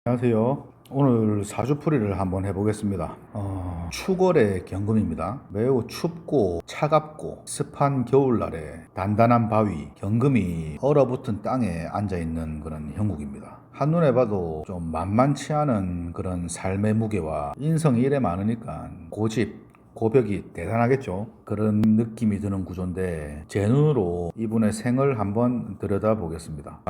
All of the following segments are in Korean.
안녕하세요. 오늘 사주풀이를 한번 해보겠습니다. 추월의 경금입니다. 매우 춥고 차갑고 습한 겨울날에 단단한 바위, 경금이 얼어붙은 땅에 앉아있는 그런 형국입니다. 한눈에 봐도 좀 만만치 않은 그런 삶의 무게와 인성이 이래 많으니까 고집, 고벽이 대단하겠죠. 그런 느낌이 드는 구조인데 제 눈으로 이분의 생을 한번 들여다보겠습니다.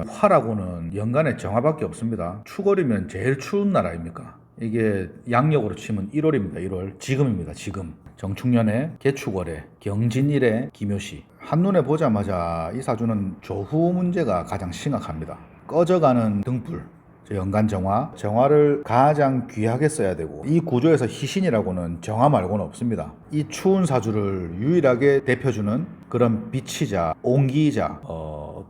화라고는 연간에 정화밖에 없습니다. 추월이면 제일 추운 날 아닙니까? 이게 양력으로 치면 1월입니다. 1월. 지금입니다. 지금. 정축년에 개축월에 경진일에 기묘시. 한눈에 보자마자 이 사주는 조후 문제가 가장 심각합니다. 꺼져가는 등불, 연간 정화를 가장 귀하게 써야 되고, 이 구조에서 희신이라고는 정화 말고는 없습니다. 이 추운 사주를 유일하게 대표주는 그런 빛이자 온기이자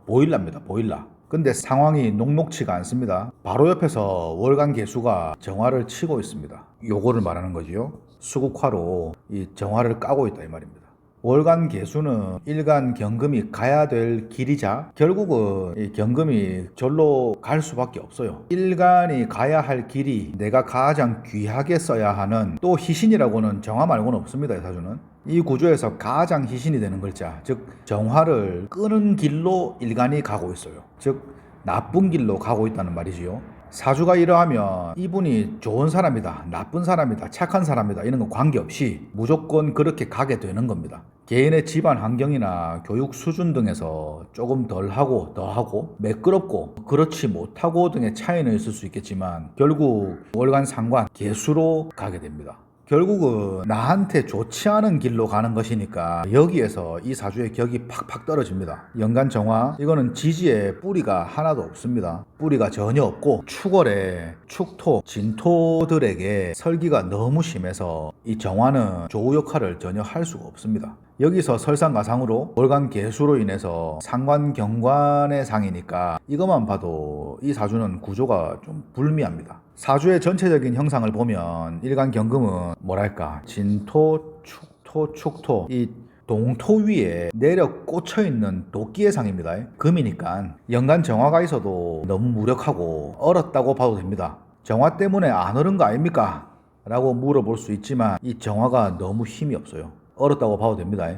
보일러입니다. 보일러. 근데 상황이 녹록치가 않습니다. 바로 옆에서 월간 개수가 정화를 치고 있습니다. 요거를 말하는 거지요. 수국화로 이 정화를 까고 있다 이 말입니다. 월간 개수는 일간 경금이 가야 될 길이자 결국은 이 경금이 절로 갈 수밖에 없어요. 일간이 가야 할 길이 내가 가장 귀하게 써야 하는, 또 희신이라고는 정화 말고는 없습니다. 이 사주는. 이 구조에서 가장 희신이 되는 글자, 즉 정화를 끄는 길로 일간이 가고 있어요. 즉 나쁜 길로 가고 있다는 말이지요. 사주가 이러하면 이분이 좋은 사람이다, 나쁜 사람이다, 착한 사람이다 이런 거 관계없이 무조건 그렇게 가게 되는 겁니다. 개인의 집안 환경이나 교육 수준 등에서 조금 덜하고 더하고 매끄럽고 그렇지 못하고 등의 차이는 있을 수 있겠지만 결국 월간 상관 개수로 가게 됩니다. 결국은 나한테 좋지 않은 길로 가는 것이니까 여기에서 이 사주의 격이 팍팍 떨어집니다. 연간 정화, 이거는 지지에 뿌리가 하나도 없습니다. 뿌리가 전혀 없고 축월에 축토, 진토들에게 설기가 너무 심해서 이 정화는 조우 역할을 전혀 할 수가 없습니다. 여기서 설상가상으로 월간 개수로 인해서 상관 경관의 상이니까 이것만 봐도 이 사주는 구조가 좀 불미합니다. 사주의 전체적인 형상을 보면 일간 경금은 뭐랄까 진토, 축토 이 동토 위에 내려 꽂혀있는 도끼의 상입니다. 금이니까 연간 정화가 있어도 너무 무력하고 얼었다고 봐도 됩니다. 정화 때문에 안 얼은 거 아닙니까? 라고 물어볼 수 있지만 이 정화가 너무 힘이 없어요. 얼었다고 봐도 됩니다.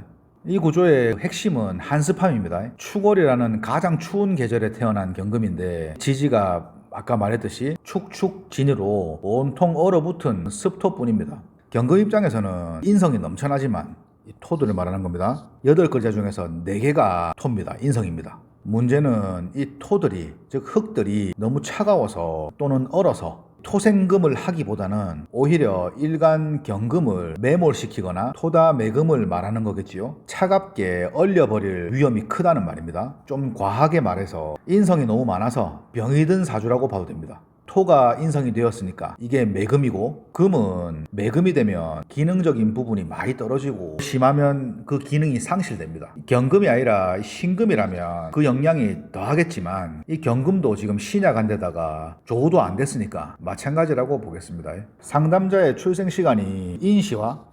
이 구조의 핵심은 한습함입니다. 추월이라는 가장 추운 계절에 태어난 경금인데 지지가 아까 말했듯이 축축진으로 온통 얼어붙은 습토뿐입니다. 경금 입장에서는 인성이 넘쳐나지만 이 토들을 말하는 겁니다. 8글자 중에서 4개가 토입니다. 인성입니다. 문제는 이 토들이, 즉 흙들이 너무 차가워서 또는 얼어서 토생금을 하기보다는 오히려 일간 경금을 매몰시키거나 토다매금을 말하는 거겠지요. 차갑게 얼려버릴 위험이 크다는 말입니다. 좀 과하게 말해서 인성이 너무 많아서 병이 든 사주라고 봐도 됩니다. 토가 인성이 되었으니까 이게 매금이고, 금은 매금이 되면 기능적인 부분이 많이 떨어지고 심하면 그 기능이 상실됩니다. 경금이 아니라 신금이라면 그 영향이 더하겠지만 이 경금도 지금 신약한 데다가 조우도 안 됐으니까 마찬가지라고 보겠습니다. 상담자의 출생 시간이 인시와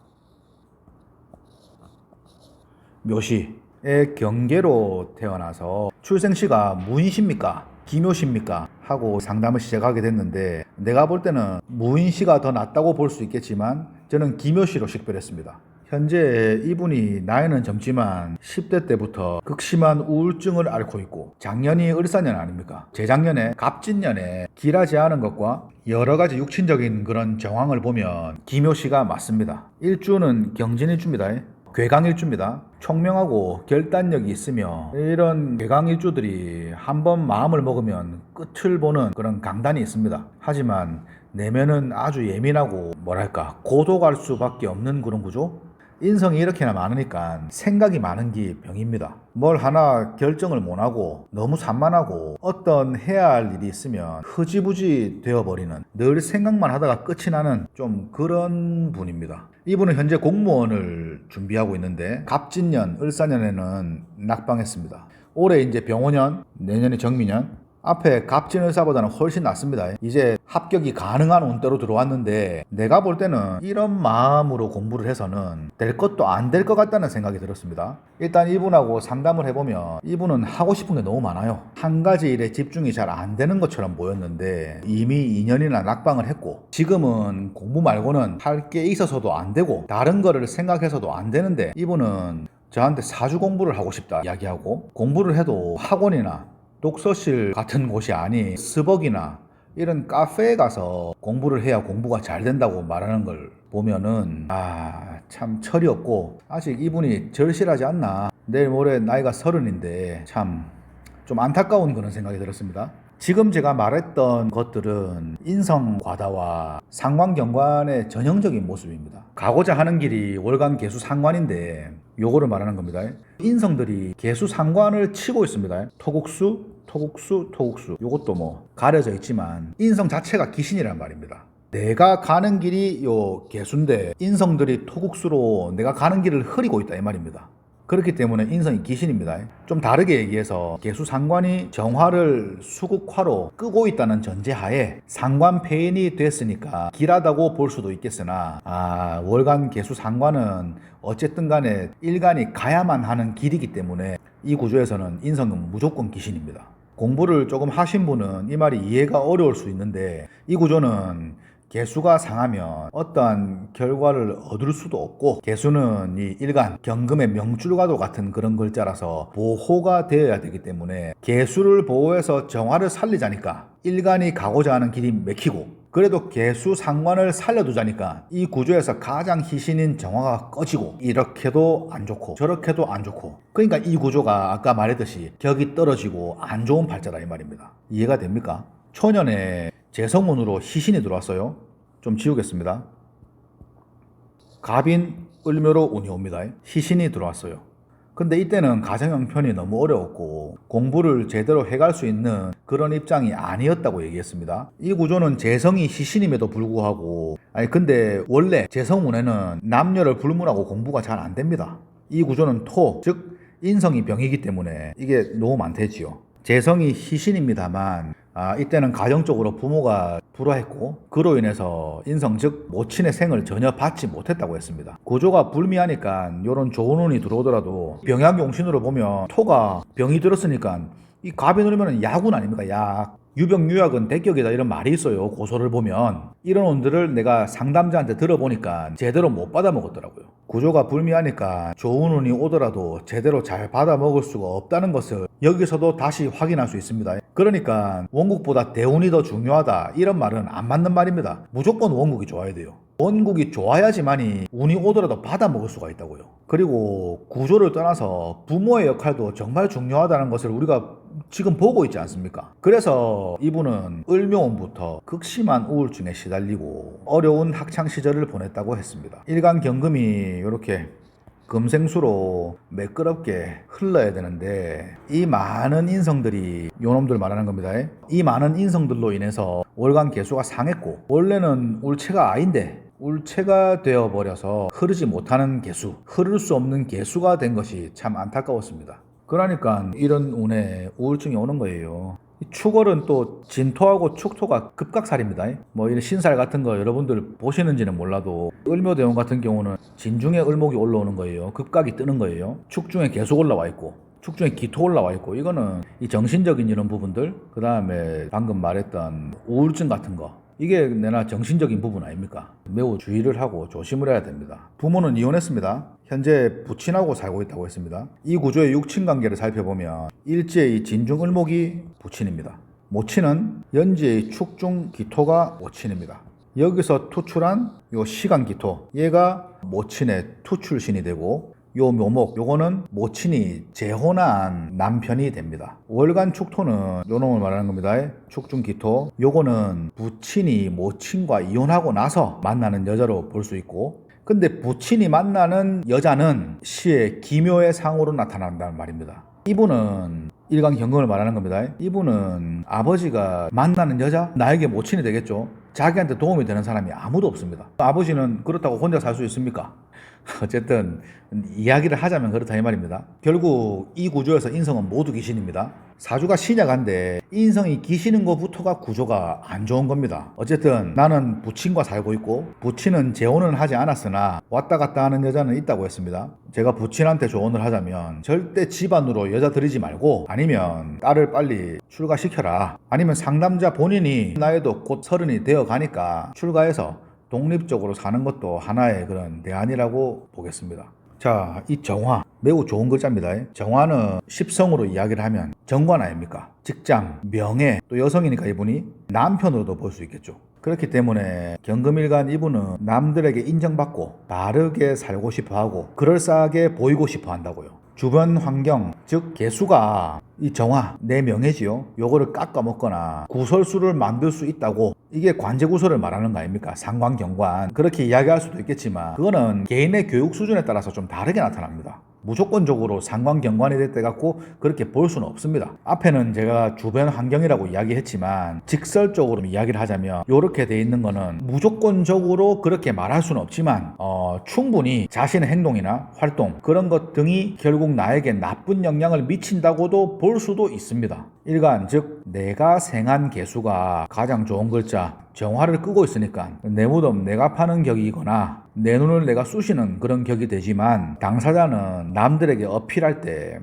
묘시의 경계로 태어나서 출생시가 무인시입니까? 기묘시입니까? 하고 상담을 시작하게 됐는데, 내가 볼 때는 무인시가 더 낫다고 볼 수 있겠지만 저는 기묘시로 식별했습니다. 현재 이분이 나이는 젊지만 10대 때부터 극심한 우울증을 앓고 있고, 작년이 을사년 아닙니까? 재작년에 갑진년에 길하지 않은 것과 여러 가지 육친적인 그런 정황을 보면 기묘시가 맞습니다. 일주는 경진일주입니다. 괴강일주입니다. 총명하고 결단력이 있으며 이런 괴강일주들이 한번 마음을 먹으면 끝을 보는 그런 강단이 있습니다. 하지만 내면은 아주 예민하고 뭐랄까 고독할 수밖에 없는 그런 구조? 인성이 이렇게나 많으니까 생각이 많은 게 병입니다. 뭘 하나 결정을 못하고 너무 산만하고 어떤 해야 할 일이 있으면 흐지부지 되어버리는, 늘 생각만 하다가 끝이 나는 좀 그런 분입니다. 이분은 현재 공무원을 준비하고 있는데 갑진년, 을사년에는 낙방했습니다. 올해 이제 병오년, 내년에 정미년, 앞에 갑진 의사보다는 훨씬 낫습니다. 이제 합격이 가능한 운대로 들어왔는데 내가 볼 때는 이런 마음으로 공부를 해서는 될 것도 안 될 것 같다는 생각이 들었습니다. 일단 이분하고 상담을 해보면 이분은 하고 싶은 게 너무 많아요. 한 가지 일에 집중이 잘 안 되는 것처럼 보였는데 이미 2년이나 낙방을 했고 지금은 공부 말고는 할 게 있어서도 안 되고 다른 거를 생각해서도 안 되는데 이분은 저한테 사주 공부를 하고 싶다 이야기하고 공부를 해도 학원이나 독서실 같은 곳이 아닌 스벅이나 이런 카페에 가서 공부를 해야 공부가 잘 된다고 말하는 걸 보면은 참 철이 없고 아직 이분이 절실하지 않나. 내일 모레 나이가 30인데 참 좀 안타까운 그런 생각이 들었습니다. 지금 제가 말했던 것들은 인성 과다와 상관경관의 전형적인 모습입니다. 가고자 하는 길이 월간 개수 상관인데 요거를 말하는 겁니다. 인성들이 개수 상관을 치고 있습니다. 토국수, 요것도 뭐 가려져 있지만 인성 자체가 귀신이란 말입니다. 내가 가는 길이 요 개수인데 인성들이 토국수로 내가 가는 길을 흐리고 있다 이 말입니다. 그렇기 때문에 인성이 귀신입니다. 좀 다르게 얘기해서 개수 상관이 정화를 수국화로 끄고 있다는 전제하에 상관 폐인이 됐으니까 길하다고 볼 수도 있겠으나 월간 개수 상관은 어쨌든 간에 일간이 가야만 하는 길이기 때문에 이 구조에서는 인성은 무조건 귀신입니다. 공부를 조금 하신 분은 이 말이 이해가 어려울 수 있는데 이 구조는 개수가 상하면 어떠한 결과를 얻을 수도 없고 개수는 이 일간, 경금의 명줄과도 같은 그런 글자라서 보호가 되어야 되기 때문에 개수를 보호해서 정화를 살리자니까 일간이 가고자 하는 길이 막히고 그래도 개수 상관을 살려두자니까 이 구조에서 가장 희신인 정화가 꺼지고 이렇게도 안 좋고 저렇게도 안 좋고 그러니까 이 구조가 아까 말했듯이 격이 떨어지고 안 좋은 팔자다 이 말입니다. 이해가 됩니까? 초년에 재성운으로 희신이 들어왔어요. 좀 지우겠습니다. 갑인 을묘로 운이 옵니다. 희신이 들어왔어요. 근데 이때는 가정 형편이 너무 어려웠고 공부를 제대로 해갈 수 있는 그런 입장이 아니었다고 얘기했습니다. 이 구조는 재성이 희신임에도 불구하고 근데 원래 재성운에는 남녀를 불문하고 공부가 잘 안 됩니다. 이 구조는 토, 즉 인성이 병이기 때문에 이게 너무 많대지요. 재성이 희신입니다만 이때는 가정적으로 부모가 불화했고 그로 인해서 인성 즉 모친의 생을 전혀 받지 못했다고 했습니다. 구조가 불미하니까 이런 좋은 운이 들어오더라도 병약용신으로 보면 토가 병이 들었으니까 이 갑이 누르면 약운 아닙니까? 약. 유병유약은 대격이다 이런 말이 있어요. 고소를 보면 이런 운들을 내가 상담자한테 들어보니까 제대로 못 받아 먹었더라고요. 구조가 불미하니까 좋은 운이 오더라도 제대로 잘 받아 먹을 수가 없다는 것을 여기서도 다시 확인할 수 있습니다. 그러니까 원국보다 대운이 더 중요하다 이런 말은 안 맞는 말입니다. 무조건 원국이 좋아야 돼요. 원국이 좋아야지만이 운이 오더라도 받아 먹을 수가 있다고요. 그리고 구조를 떠나서 부모의 역할도 정말 중요하다는 것을 우리가 지금 보고 있지 않습니까? 그래서 이분은 을묘운부터 극심한 우울증에 시달리고 어려운 학창시절을 보냈다고 했습니다. 일간 경금이 이렇게 금생수로 매끄럽게 흘러야 되는데 이 많은 인성들이 요놈들 말하는 겁니다. 이 많은 인성들로 인해서 월간 개수가 상했고 원래는 울체가 아인데 울체가 되어버려서 흐르지 못하는 개수, 흐를 수 없는 개수가 된 것이 참 안타까웠습니다. 그러니까 이런 운에 우울증이 오는 거예요. 축월은 또 진토하고 축토가 급각살입니다. 뭐 이런 신살 같은 거 여러분들 보시는지는 몰라도 을묘대운 같은 경우는 진중에 을목이 올라오는 거예요. 급각이 뜨는 거예요. 축중에 계속 올라와 있고 축중에 기토 올라와 있고 이거는 이 정신적인 이런 부분들 그 다음에 방금 말했던 우울증 같은 거 이게 내나 정신적인 부분 아닙니까? 매우 주의를 하고 조심을 해야 됩니다. 부모는 이혼했습니다. 현재 부친하고 살고 있다고 했습니다. 이 구조의 육친관계를 살펴보면 일지의 진중을목이 부친입니다. 모친은 연지의 축중 기토가 모친입니다. 여기서 투출한 요 시간기토 얘가 모친의 투출신이 되고 요 묘목 요거는 모친이 재혼한 남편이 됩니다. 월간 축토는 요 놈을 말하는 겁니다. 축중기토 요거는 부친이 모친과 이혼하고 나서 만나는 여자로 볼 수 있고 근데 부친이 만나는 여자는 시의 기묘의 상으로 나타난다는 말입니다. 이분은 일간 경금을 말하는 겁니다. 이분은 아버지가 만나는 여자 나에게 모친이 되겠죠. 자기한테 도움이 되는 사람이 아무도 없습니다. 아버지는 그렇다고 혼자 살 수 있습니까? 어쨌든 이야기를 하자면 그렇다 이 말입니다. 결국 이 구조에서 인성은 모두 귀신입니다. 사주가 신약한데 인성이 귀신인 것부터가 구조가 안 좋은 겁니다. 어쨌든 나는 부친과 살고 있고 부친은 재혼은 하지 않았으나 왔다 갔다 하는 여자는 있다고 했습니다. 제가 부친한테 조언을 하자면 절대 집안으로 여자 들이지 말고 아니면 딸을 빨리 출가시켜라. 아니면 상담자 본인이 나이도 곧 30이 되어 가니까 출가해서 독립적으로 사는 것도 하나의 그런 대안이라고 보겠습니다. 자, 이 정화 매우 좋은 글자입니다. 정화는 십성으로 이야기를 하면 정관 아닙니까? 직장, 명예, 또 여성이니까 이분이 남편으로도 볼 수 있겠죠. 그렇기 때문에 경금일간 이분은 남들에게 인정받고 바르게 살고 싶어하고 그럴싸하게 보이고 싶어 한다고요. 주변 환경, 즉 개수가 이 정화, 내 명예지요. 요거를 깎아먹거나 구설수를 만들 수 있다고 이게 관제구설을 말하는 거 아닙니까? 상관경관 그렇게 이야기할 수도 있겠지만 그거는 개인의 교육 수준에 따라서 좀 다르게 나타납니다. 무조건적으로 상관경관이 될 때 갖고 그렇게 볼 수는 없습니다. 앞에는 제가 주변 환경이라고 이야기했지만 직설적으로 이야기를 하자면 이렇게 돼 있는 거는 무조건적으로 그렇게 말할 수는 없지만 충분히 자신의 행동이나 활동 그런 것 등이 결국 나에게 나쁜 영향을 미친다고도 볼 수도 있습니다. 일간 즉 내가 생한 개수가 가장 좋은 글자 정화를 끄고 있으니까 내 무덤 내가 파는 격이거나 내 눈을 내가 쑤시는 그런 격이 되지만 당사자는 남들에게 어필할 때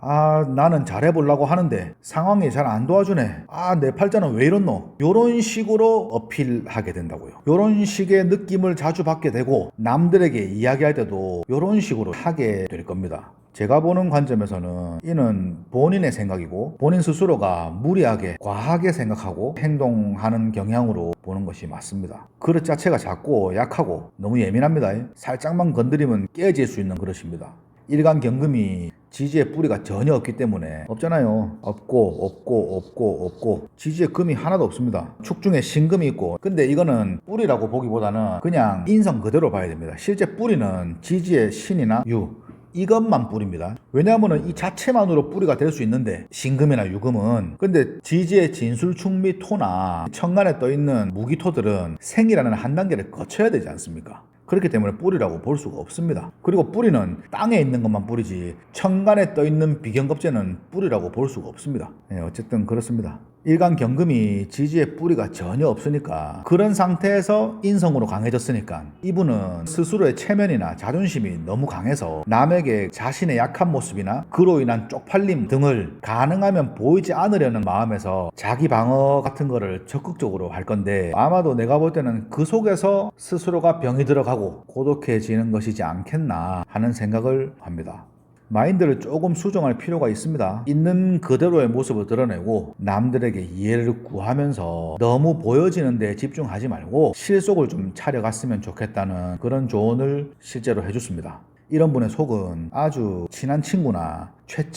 나는 잘해보려고 하는데 상황이 잘 안 도와주네 내 팔자는 왜 이렇노 요런 식으로 어필하게 된다고요. 요런 식의 느낌을 자주 받게 되고 남들에게 이야기할 때도 요런 식으로 하게 될 겁니다. 제가 보는 관점에서는 이는 본인의 생각이고 본인 스스로가 무리하게 과하게 생각하고 행동하는 경향으로 보는 것이 맞습니다. 그릇 자체가 작고 약하고 너무 예민합니다. 살짝만 건드리면 깨질 수 있는 그릇입니다. 일간경금이 지지에 뿌리가 전혀 없기 때문에 없잖아요. 없고 지지에 금이 하나도 없습니다. 축중에 신금이 있고 근데 이거는 뿌리라고 보기보다는 그냥 인성 그대로 봐야 됩니다. 실제 뿌리는 지지에 신이나 유 이것만 뿌리입니다. 왜냐하면 이 자체만으로 뿌리가 될 수 있는데 신금이나 유금은 근데 지지의 진술충 및 토나 천간에 떠있는 무기토들은 생이라는 한 단계를 거쳐야 되지 않습니까? 그렇기 때문에 뿌리라고 볼 수가 없습니다. 그리고 뿌리는 땅에 있는 것만 뿌리지 천간에 떠있는 비경겁제는 뿌리라고 볼 수가 없습니다. 어쨌든 그렇습니다. 일간경금이 지지에 뿌리가 전혀 없으니까 그런 상태에서 인성으로 강해졌으니까 이분은 스스로의 체면이나 자존심이 너무 강해서 남에게 자신의 약한 모습이나 그로 인한 쪽팔림 등을 가능하면 보이지 않으려는 마음에서 자기 방어 같은 거를 적극적으로 할 건데 아마도 내가 볼 때는 그 속에서 스스로가 병이 들어가고 고독해지는 것이지 않겠나 하는 생각을 합니다. 마인드를 조금 수정할 필요가 있습니다. 있는 그대로의 모습을 드러내고 남들에게 이해를 구하면서 너무 보여지는 데 집중하지 말고 실속을 좀 차려갔으면 좋겠다는 그런 조언을 실제로 해줬습니다. 이런 분의 속은 아주 친한 친구나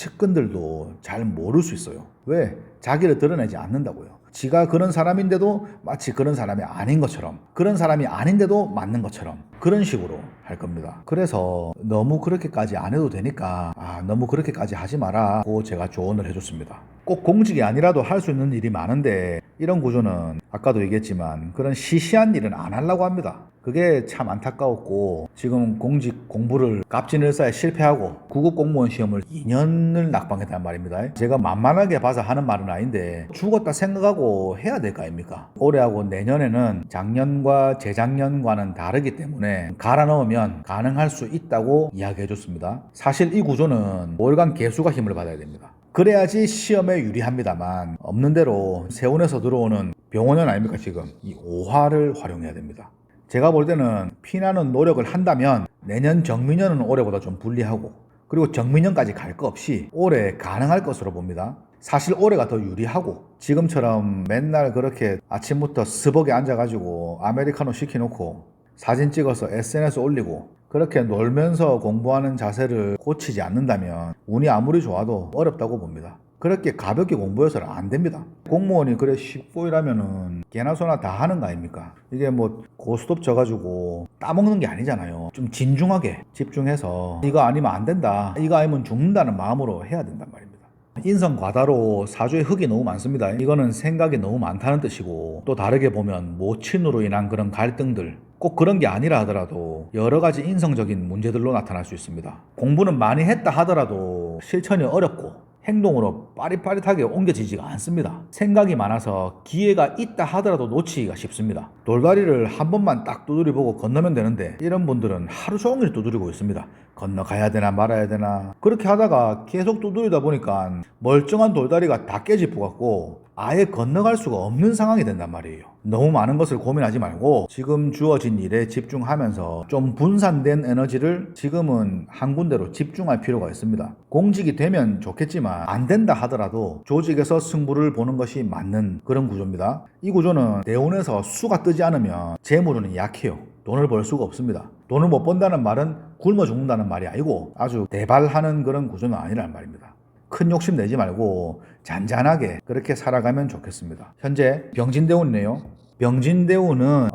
최측근들도 잘 모를 수 있어요. 왜? 자기를 드러내지 않는다고요. 지가 그런 사람인데도 마치 그런 사람이 아닌 것처럼 그런 사람이 아닌데도 맞는 것처럼 그런 식으로 할 겁니다. 그래서 너무 그렇게까지 안 해도 되니까 너무 그렇게까지 하지 마라고 제가 조언을 해줬습니다. 꼭 공직이 아니라도 할 수 있는 일이 많은데 이런 구조는 아까도 얘기했지만 그런 시시한 일은 안 하려고 합니다. 그게 참 안타까웠고 지금 공직 공부를 갑진을사에 실패하고 구급공무원 시험을 2년을 낙방했단 말입니다. 제가 만만하게 봐서 하는 말은 아닌데 죽었다 생각하고 해야 될 거 아닙니까? 올해하고 내년에는 작년과 재작년과는 다르기 때문에 갈아 넣으면 가능할 수 있다고 이야기해 줬습니다. 사실 이 구조는 월간 개수가 힘을 받아야 됩니다. 그래야지 시험에 유리합니다만 없는 대로 세운에서 들어오는 병원연 아닙니까 지금 이 오화를 활용해야 됩니다. 제가 볼 때는 피나는 노력을 한다면 내년 정민년은 올해보다 좀 불리하고 그리고 정민년까지 갈 거 없이 올해 가능할 것으로 봅니다. 사실 올해가 더 유리하고 지금처럼 맨날 그렇게 아침부터 스벅에 앉아가지고 아메리카노 시켜놓고 사진 찍어서 SNS 올리고 그렇게 놀면서 공부하는 자세를 고치지 않는다면 운이 아무리 좋아도 어렵다고 봅니다. 그렇게 가볍게 공부해서는 안 됩니다. 공무원이 그래 쉽고 이라면은 개나 소나 다 하는 거 아닙니까? 이게 뭐 고스톱 져가지고 따먹는 게 아니잖아요. 좀 진중하게 집중해서 이거 아니면 안 된다, 이거 아니면 죽는다는 마음으로 해야 된단 말입니다. 인성 과다로 사주에 흑이 너무 많습니다. 이거는 생각이 너무 많다는 뜻이고 또 다르게 보면 모친으로 인한 그런 갈등들 꼭 그런 게 아니라 하더라도 여러 가지 인성적인 문제들로 나타날 수 있습니다. 공부는 많이 했다 하더라도 실천이 어렵고 행동으로 빠릿빠릿하게 옮겨지지가 않습니다. 생각이 많아서 기회가 있다 하더라도 놓치기가 쉽습니다. 돌다리를 한 번만 딱 두드려보고 건너면 되는데 이런 분들은 하루 종일 두드리고 있습니다. 건너가야 되나 말아야 되나 그렇게 하다가 계속 두드리다 보니까 멀쩡한 돌다리가 다 깨질 것 같고 아예 건너갈 수가 없는 상황이 된단 말이에요. 너무 많은 것을 고민하지 말고 지금 주어진 일에 집중하면서 좀 분산된 에너지를 지금은 한 군데로 집중할 필요가 있습니다. 공직이 되면 좋겠지만 안 된다 하더라도 조직에서 승부를 보는 것이 맞는 그런 구조입니다. 이 구조는 대운에서 수가 뜨지 않으면 재물은 약해요. 돈을 벌 수가 없습니다. 돈을 못 번다는 말은 굶어 죽는다는 말이 아니고 아주 대발하는 그런 구조는 아니라는 말입니다. 큰 욕심 내지 말고 잔잔하게 그렇게 살아가면 좋겠습니다. 현재 병진대운이네요. 병진대운은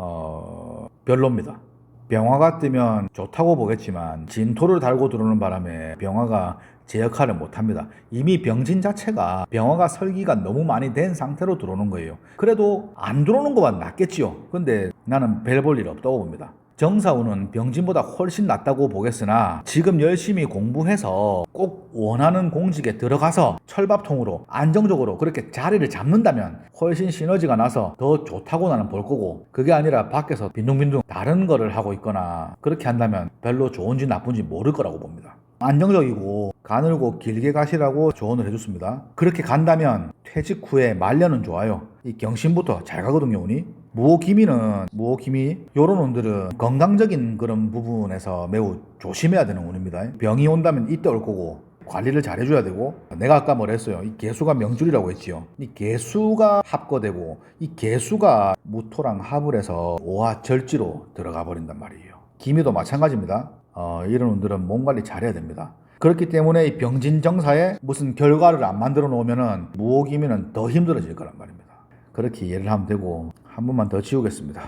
별로입니다. 병화가 뜨면 좋다고 보겠지만 진토를 달고 들어오는 바람에 병화가 제 역할을 못합니다. 이미 병진 자체가 병화가 설기가 너무 많이 된 상태로 들어오는 거예요. 그래도 안 들어오는 것만 낫겠지요. 근데 나는 별 볼 일 없다고 봅니다. 정사운은 병진보다 훨씬 낫다고 보겠으나 지금 열심히 공부해서 꼭 원하는 공직에 들어가서 철밥통으로 안정적으로 그렇게 자리를 잡는다면 훨씬 시너지가 나서 더 좋다고 나는 볼 거고 그게 아니라 밖에서 빈둥빈둥 다른 거를 하고 있거나 그렇게 한다면 별로 좋은지 나쁜지 모를 거라고 봅니다. 안정적이고 가늘고 길게 가시라고 조언을 해줬습니다. 그렇게 간다면 퇴직 후에 말년은 좋아요. 이 경신부터 잘 가거든요, 운이. 무호기미 요런 운들은 건강적인 그런 부분에서 매우 조심해야 되는 운입니다. 병이 온다면 이때 올 거고 관리를 잘 해줘야 되고 내가 아까 뭐라 했어요? 이 개수가 명줄이라고 했지요. 이 개수가 합거되고 이 개수가 무토랑 합을 해서 오화 절지로 들어가 버린단 말이에요. 기미도 마찬가지입니다. 이런 운들은 몸 관리 잘해야 됩니다. 그렇기 때문에 이 병진정사에 무슨 결과를 안 만들어 놓으면은 무호기미는 더 힘들어질 거란 말입니다. 그렇게 이해를 하면 되고 한 번만 더 지우겠습니다.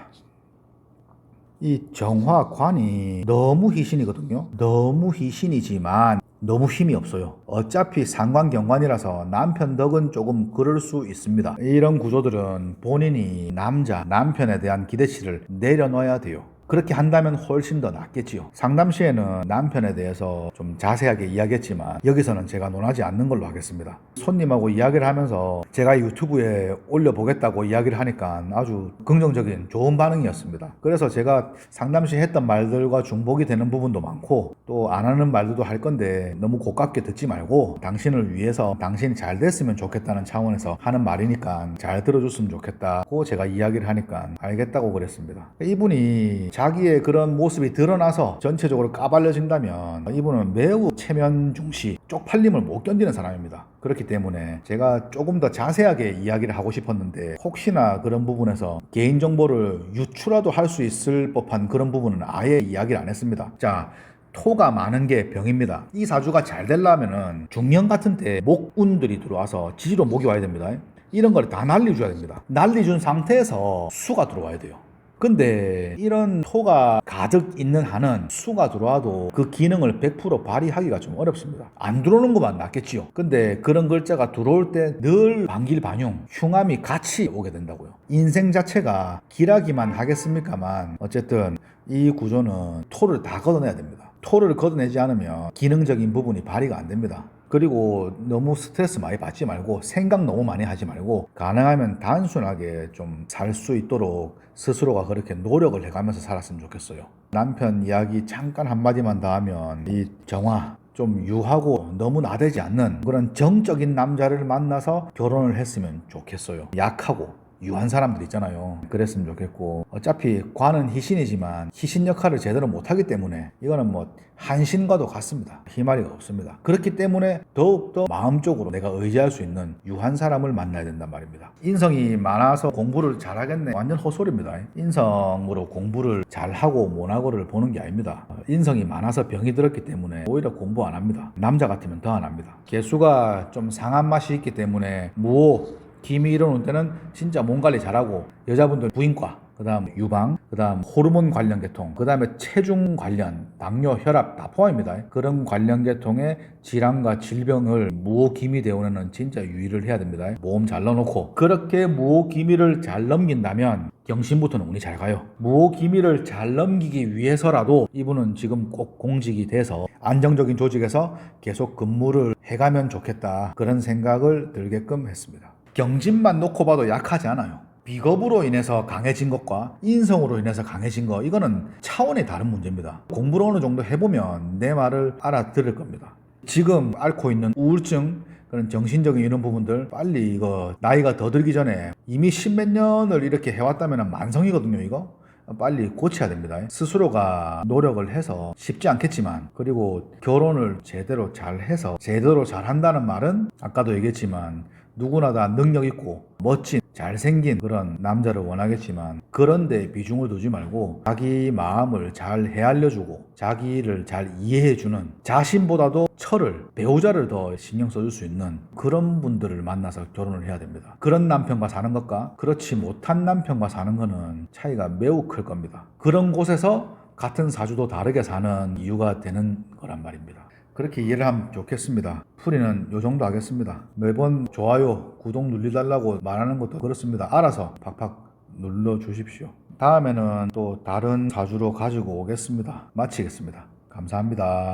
이 정화관이 너무 희신이거든요. 너무 희신이지만 너무 힘이 없어요. 어차피 상관경관이라서 남편 덕은 조금 그럴 수 있습니다. 이런 구조들은 본인이 남편에 대한 기대치를 내려놔야 돼요. 그렇게 한다면 훨씬 더 낫겠지요. 상담 시에는 남편에 대해서 좀 자세하게 이야기했지만 여기서는 제가 논하지 않는 걸로 하겠습니다. 손님하고 이야기를 하면서 제가 유튜브에 올려보겠다고 이야기를 하니까 아주 긍정적인 좋은 반응이었습니다. 그래서 제가 상담 시에 했던 말들과 중복이 되는 부분도 많고 또 안 하는 말들도 할 건데 너무 고깝게 듣지 말고 당신을 위해서 당신이 잘 됐으면 좋겠다는 차원에서 하는 말이니까 잘 들어줬으면 좋겠다고 제가 이야기를 하니까 알겠다고 그랬습니다. 이분이 자기의 그런 모습이 드러나서 전체적으로 까발려진다면 이분은 매우 체면 중시, 쪽팔림을 못 견디는 사람입니다. 그렇기 때문에 제가 조금 더 자세하게 이야기를 하고 싶었는데 혹시나 그런 부분에서 개인정보를 유출라도 할 수 있을 법한 그런 부분은 아예 이야기를 안 했습니다. 자, 토가 많은 게 병입니다. 이 사주가 잘 되려면은 중년 같은 때 목운들이 들어와서 지지로 목이 와야 됩니다. 이런 걸 다 날려줘야 됩니다. 날려준 상태에서 수가 들어와야 돼요. 근데 이런 토가 가득 있는 한은 수가 들어와도 그 기능을 100% 발휘하기가 좀 어렵습니다. 안 들어오는 것만 낫겠지요. 근데 그런 글자가 들어올 때 늘 반길반용, 흉함이 같이 오게 된다고요. 인생 자체가 길하기만 하겠습니까만 어쨌든 이 구조는 토를 다 걷어내야 됩니다. 토를 걷어내지 않으면 기능적인 부분이 발휘가 안 됩니다. 그리고 너무 스트레스 많이 받지 말고 생각 너무 많이 하지 말고 가능하면 단순하게 좀 살 수 있도록 스스로가 그렇게 노력을 해가면서 살았으면 좋겠어요. 남편 이야기 잠깐 한마디만 더 하면 이 정화 좀 유하고 너무 나대지 않는 그런 정적인 남자를 만나서 결혼을 했으면 좋겠어요. 약하고 유한 사람들 있잖아요. 그랬으면 좋겠고 어차피 관은 희신이지만 희신 역할을 제대로 못하기 때문에 이거는 뭐 한신과도 같습니다. 희마리가 없습니다. 그렇기 때문에 더욱더 마음적으로 내가 의지할 수 있는 유한 사람을 만나야 된단 말입니다. 인성이 많아서 공부를 잘하겠네, 완전 헛소리입니다. 인성으로 공부를 잘하고 못하고를 보는 게 아닙니다. 인성이 많아서 병이 들었기 때문에 오히려 공부 안 합니다. 남자 같으면 더 안 합니다. 개수가 좀 상한 맛이 있기 때문에 무호, 기미 이런 때는 진짜 몸 관리 잘하고 여자분들 부인과 그 다음 유방, 그 다음 호르몬 관련 계통, 그 다음에 체중 관련, 당뇨, 혈압 다 포함입니다. 그런 관련 계통의 질환과 질병을 무호기미 대원에는 진짜 유의를 해야 됩니다. 모험 잘 넣어놓고 그렇게 무호기미를 잘 넘긴다면 경신부터는 운이 잘 가요. 무호기미를 잘 넘기기 위해서라도 이분은 지금 꼭 공직이 돼서 안정적인 조직에서 계속 근무를 해가면 좋겠다, 그런 생각을 들게끔 했습니다. 경진만 놓고 봐도 약하지 않아요. 비겁으로 인해서 강해진 것과 인성으로 인해서 강해진 거, 이거는 차원의 다른 문제입니다. 공부를 어느 정도 해보면 내 말을 알아들을 겁니다. 지금 앓고 있는 우울증, 그런 정신적인 이런 부분들 빨리 이거 나이가 더 들기 전에 이미 십몇 년을 이렇게 해왔다면 만성이거든요. 이거 빨리 고쳐야 됩니다. 스스로가 노력을 해서 쉽지 않겠지만, 그리고 결혼을 제대로 잘 해서 제대로 잘 한다는 말은 아까도 얘기했지만 누구나 다 능력 있고 멋진 잘생긴 그런 남자를 원하겠지만, 그런데 비중을 두지 말고 자기 마음을 잘 헤아려주고 자기를 잘 이해해주는, 자신보다도 처를, 배우자를 더 신경 써줄 수 있는 그런 분들을 만나서 결혼을 해야 됩니다. 그런 남편과 사는 것과 그렇지 못한 남편과 사는 거는 차이가 매우 클 겁니다. 그런 곳에서 같은 사주도 다르게 사는 이유가 되는 거란 말입니다. 그렇게 이해를 하면 좋겠습니다. 풀이는 요 정도 하겠습니다. 매번 좋아요, 구독 눌러달라고 말하는 것도 그렇습니다. 알아서 팍팍 눌러주십시오. 다음에는 또 다른 사주로 가지고 오겠습니다. 마치겠습니다. 감사합니다.